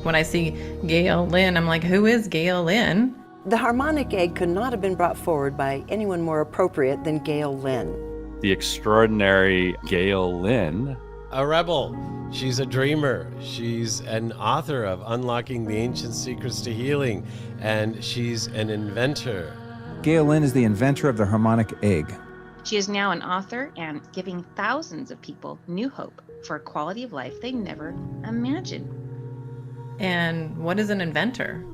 when I see Gail Lynn, I'm like, who is Gail Lynn? The harmonic egg could not have been brought forward by anyone more appropriate than Gail Lynn. The extraordinary Gail Lynn. A rebel. She's a dreamer. She's an author of Unlocking the Ancient Secrets to Healing, and she's an inventor. Gail Lynn is the inventor of the harmonic egg. She is now an author and giving thousands of people new hope for a quality of life they never imagined. And what is an inventor?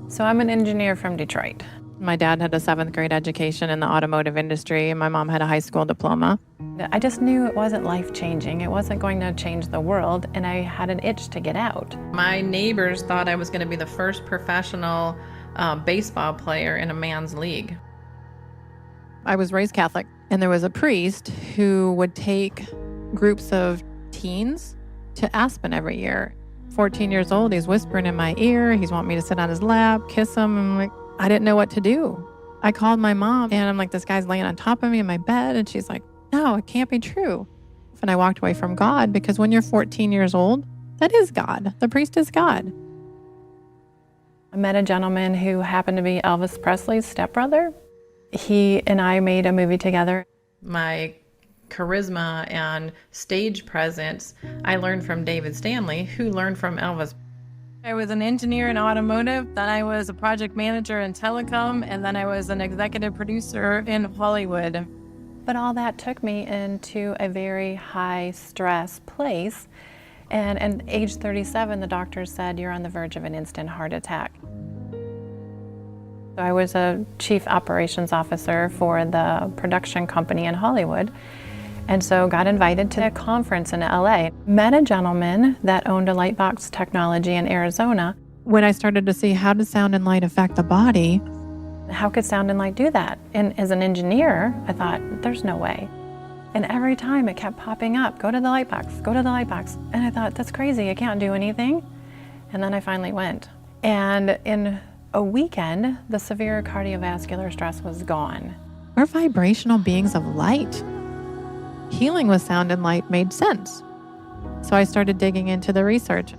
So I'm an engineer from Detroit. My dad had a 7th grade education in the automotive industry, and my mom had a high school diploma. I just knew it wasn't life-changing. It wasn't going to change the world, and I had an itch to get out. My neighbors thought I was going to be the first professional baseball player in a man's league. I was raised Catholic, and there was a priest who would take groups of teens to Aspen every year. 14 years old, he's whispering in my ear. He's wanting me to sit on his lap, kiss him. I'm like, I didn't know what to do. I called my mom, and I'm like, this guy's laying on top of me in my bed, and she's like, no, it can't be true. And I walked away from God, because when you're 14 years old, that is God. The priest is God. I met a gentleman who happened to be Elvis Presley's stepbrother. He and I made a movie together. My charisma and stage presence, I learned from David Stanley, who learned from Elvis. I was an engineer in automotive, then I was a project manager in telecom, and then I was an executive producer in Hollywood. But all that took me into a very high stress place. And at age 37, the doctor said, you're on the verge of an instant heart attack. So I was a chief operations officer for the production company in Hollywood. And so got invited to a conference in LA. Met a gentleman that owned a lightbox technology in Arizona. When I started to see how does sound and light affect the body, how could sound and light do that? And as an engineer, I thought, there's no way. And every time it kept popping up, go to the lightbox, go to the lightbox. And I thought, that's crazy, I can't do anything. And then I finally went. And in a weekend, the severe cardiovascular stress was gone. We're vibrational beings of light. Healing with sound and light made sense. So I started digging into the research.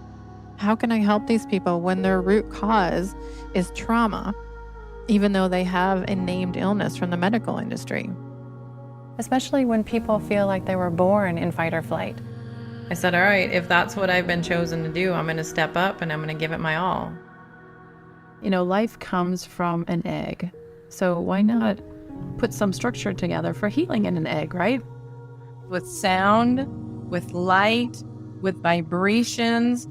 How can I help these people when their root cause is trauma, even though they have a named illness from the medical industry? Especially when people feel like they were born in fight or flight. I said, all right, if that's what I've been chosen to do, I'm going to step up and I'm going to give it my all. You know, life comes from an egg. So why not put some structure together for healing in an egg, right? With sound, with light, with vibrations.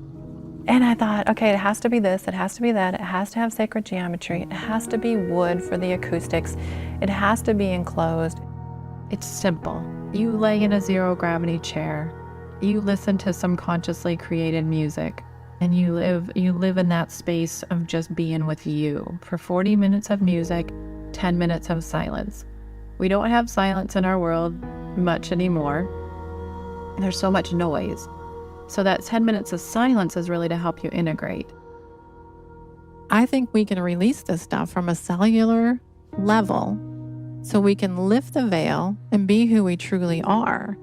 And I thought, okay, it has to be this, it has to be that, it has to have sacred geometry, it has to be wood for the acoustics, it has to be enclosed. It's simple. You lay in a zero gravity chair, you listen to some consciously created music, and you live in that space of just being with you for 40 minutes of music, 10 minutes of silence. We don't have silence in our world much anymore. There's so much noise. So that 10 minutes of silence is really to help you integrate. I think we can release this stuff from a cellular level so we can lift the veil and be who we truly are.